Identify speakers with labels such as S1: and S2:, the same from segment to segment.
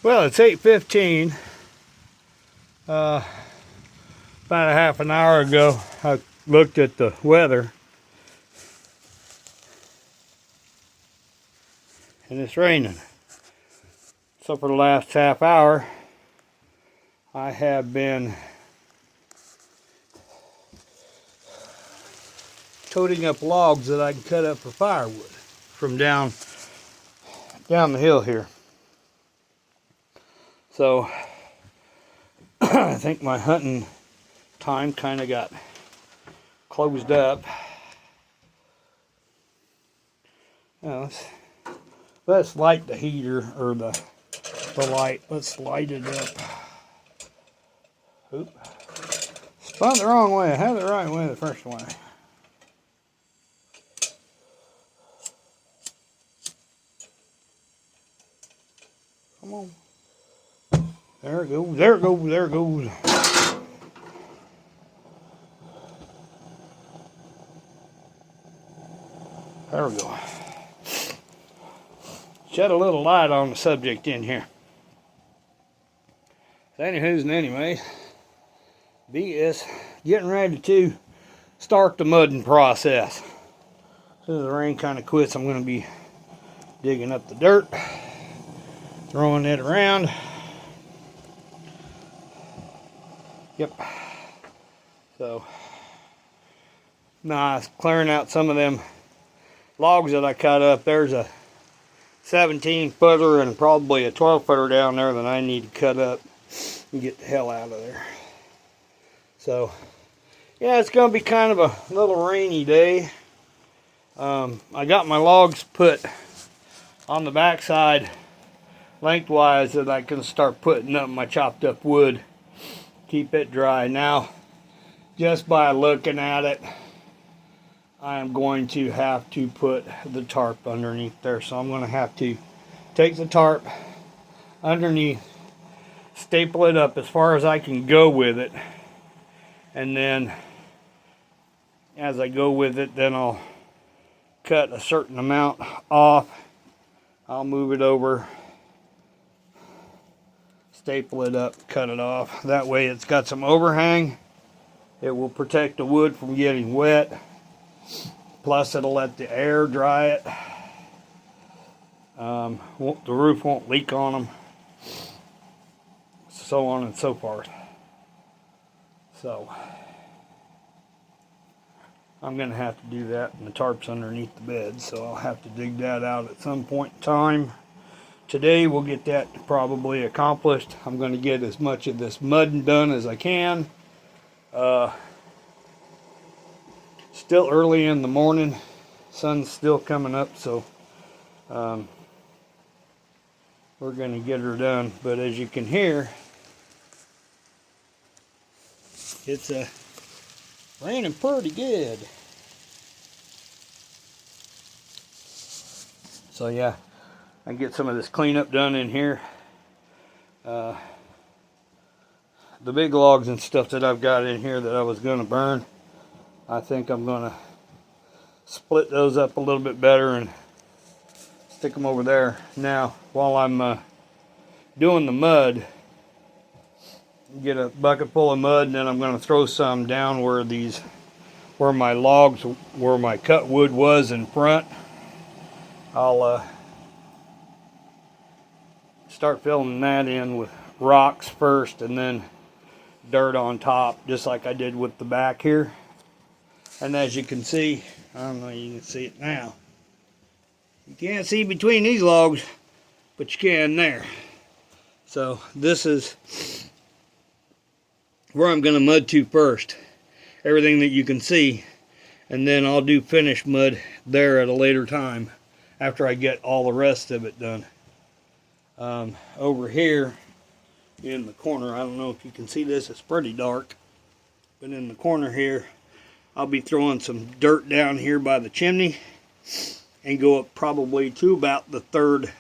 S1: Well, it's 8:15. About a half an hour ago, I looked at the weather, and it's raining. So for the last half hour, I have been toting up logs that I can cut up for firewood from down the hill here. So I think my hunting time kind of got closed up. Now let's light the heater, or the light. Let's light it up. Oop. Spun the wrong way. I had it the right way the first way. Come on. There it goes. There it goes. There it goes. There we go. Shed a little light on the subject in here. Anywho's and anyways, BS getting ready to start the mudding process. As soon as the rain kind of quits, I'm going to be digging up the dirt, throwing it around. Yep. So, nice, clearing out some of them logs that I cut up. There's a 17-footer and probably a 12-footer down there that I need to cut up and get the hell out of there. So, yeah, it's going to be kind of a little rainy day. I got my logs put on the backside lengthwise that I can start putting up my chopped up wood. Keep it dry. Now, just by looking at it, I am going to have to put the tarp underneath there. So I'm going to have to take the tarp underneath, staple it up as far as I can go with it, and then as I go with it, then I'll cut a certain amount off. I'll move it over, staple it up, cut it off. That way it's got some overhang. It will protect the wood from getting wet. Plus it'll let the air dry it. The roof won't leak on them. So on and so forth. So I'm going to have to do that, and the tarp's underneath the bed, so I'll have to dig that out at some point in time. Today we'll get that probably accomplished. I'm going to get as much of this mudding done as I can. Still early in the morning. Sun's still coming up, so we're going to get her done. But as you can hear, it's raining pretty good. So yeah, I can get some of this cleanup done in here. The big logs and stuff that I've got in here that I was going to burn, I think I'm going to split those up a little bit better and stick them over there. Now, while I'm doing the mud, get a bucket full of mud, and then I'm going to throw some down where my logs, where my cut wood was in front. I'll start filling that in with rocks first, and then dirt on top, just like I did with the back here. And as you can see, I don't know if you can see it now. You can't see between these logs, but you can there. So this is where I'm going to mud to first. Everything that you can see. And then I'll do finish mud there at a later time after I get all the rest of it done. Over here in the corner, I don't know if you can see this, it's pretty dark. But in the corner here, I'll be throwing some dirt down here by the chimney and go up probably to about the third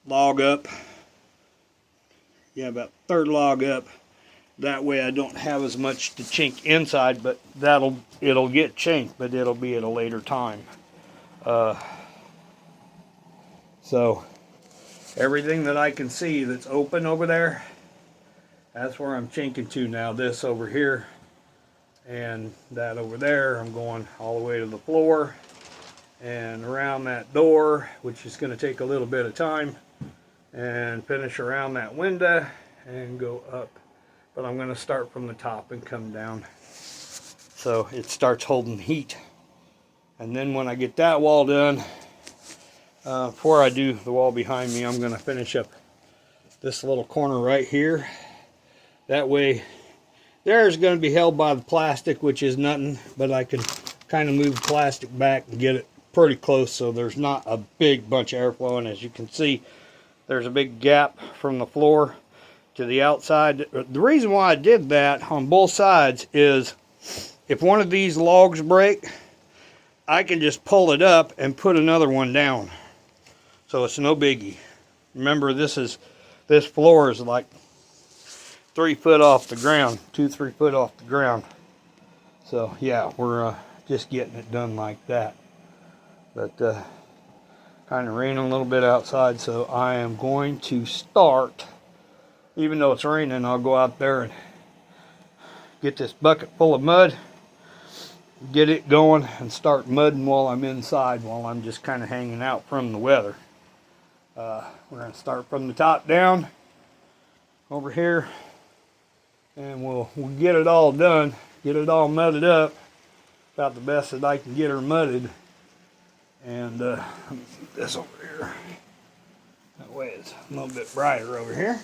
S1: log up. Yeah, about third log up. That way I don't have as much to chink inside, but it'll get chinked, but it'll be at a later time. So everything that I can see that's open over there, that's where I'm chinking to now. This over here and that over there, I'm going all the way to the floor and around that door, which is going to take a little bit of time, and finish around that window and go up. But I'm going to start from the top and come down so it starts holding heat. And then when I get that wall done, before I do the wall behind me, I'm going to finish up this little corner right here. That way there's going to be held by the plastic, which is nothing, but I can kind of move the plastic back and get it pretty close so there's not a big bunch of airflow. And as you can see, there's a big gap from the floor to the outside. The reason why I did that on both sides is if one of these logs break, I can just pull it up and put another one down. So it's no biggie. Remember, this floor is like 3 foot off the ground, 2-3 foot off the ground. So yeah, we're just getting it done like that. But kind of raining a little bit outside, so I am going to start. Even though it's raining, I'll go out there and get this bucket full of mud, get it going, and start mudding while I'm inside, while I'm just kind of hanging out from the weather. We're going to start from the top down over here, and we'll get it all done, get it all mudded up, about the best that I can get her mudded. And let me keep this over here. That way it's a little bit brighter over here.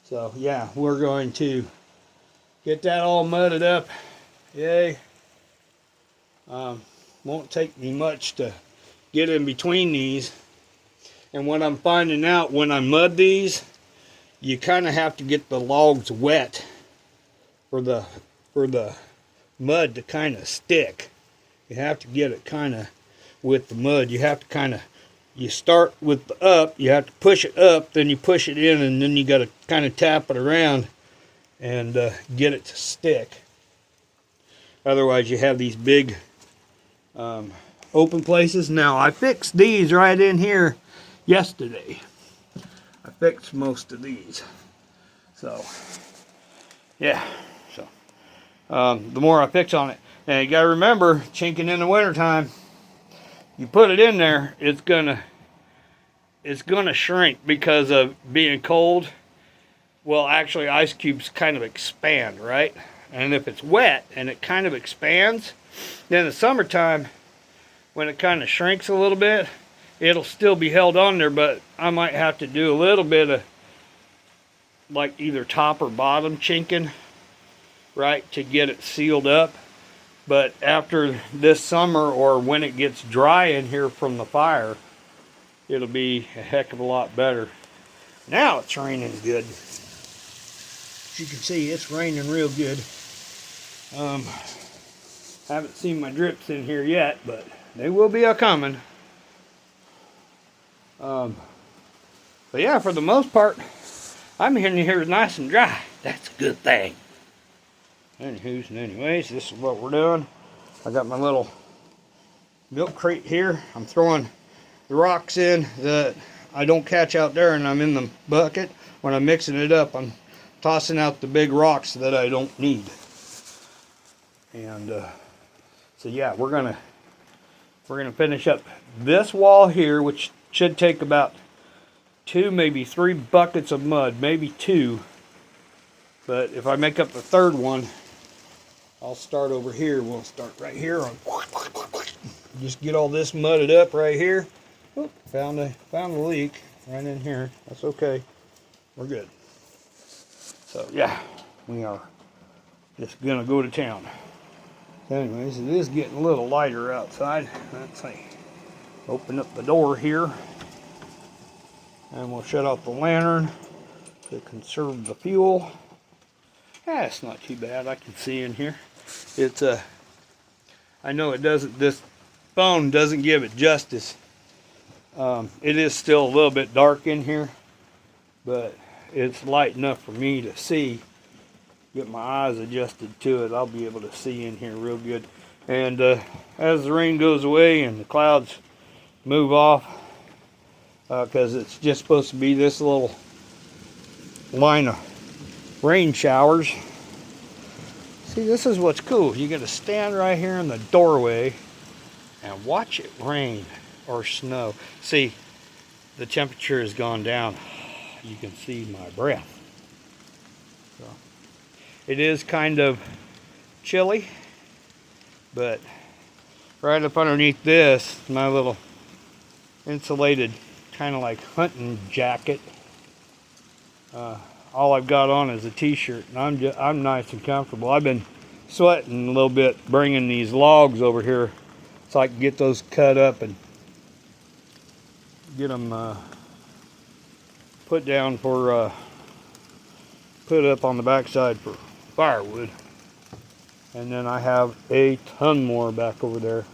S1: So yeah, we're going to get that all mudded up. Yay. Won't take me much to get in between these. And what I'm finding out when I mud these, you kind of have to get the logs wet for the mud to kind of stick. You have to get it kind of with the mud. You have to kind of, you start with the up, you have to push it up, then you push it in, and then you got to kind of tap it around and get it to stick. Otherwise you have these big open places. Now I fixed these right in here yesterday. I fixed most of these. So yeah, so the more I fix on it. Now you gotta remember, chinking in the wintertime, you put it in there, it's gonna shrink because of being cold. Well, actually ice cubes kind of expand, right? And if it's wet and it kind of expands, then in the summertime, when it kind of shrinks a little bit, it'll still be held on there, but I might have to do a little bit of like either top or bottom chinking, right, to get it sealed up. But after this summer, or when it gets dry in here from the fire, it'll be a heck of a lot better. Now it's raining good. As you can see, it's raining real good. Haven't seen my drips in here yet, but they will be a-coming. But yeah, for the most part, I'm hearing here is nice and dry. That's a good thing. Anywho's and anyways, this is what we're doing. I got my little milk crate here. I'm throwing the rocks in that I don't catch out there, and I'm in the bucket. When I'm mixing it up, I'm tossing out the big rocks that I don't need. And so yeah, we're gonna finish up this wall here, which should take about 2, maybe 3 buckets of mud, maybe 2. But if I make up the third one, I'll start over here. We'll start right here on. Just get all this mudded up right here. Oh, found a leak right in here. That's okay. We're good. So yeah, we are just gonna go to town. Anyways, it is getting a little lighter outside. Let's see. Open up the door here, and we'll shut off the lantern to conserve the fuel. Yeah, it's not too bad. I can see in here. It's I know it doesn't. This phone doesn't give it justice. It is still a little bit dark in here, but it's light enough for me to see. Get my eyes adjusted to it, I'll be able to see in here real good. And as the rain goes away and the clouds move off, because it's just supposed to be this little line of rain showers. See, this is what's cool. You got to stand right here in the doorway and watch it rain or snow. See, the temperature has gone down. You can see my breath. So, it is kind of chilly, but right up underneath this, my little insulated kind of like hunting jacket. All I've got on is a t-shirt, and I'm nice and comfortable. I've been sweating a little bit bringing these logs over here so I can get those cut up and get them put down for put up on the backside for firewood. And then I have a ton more back over there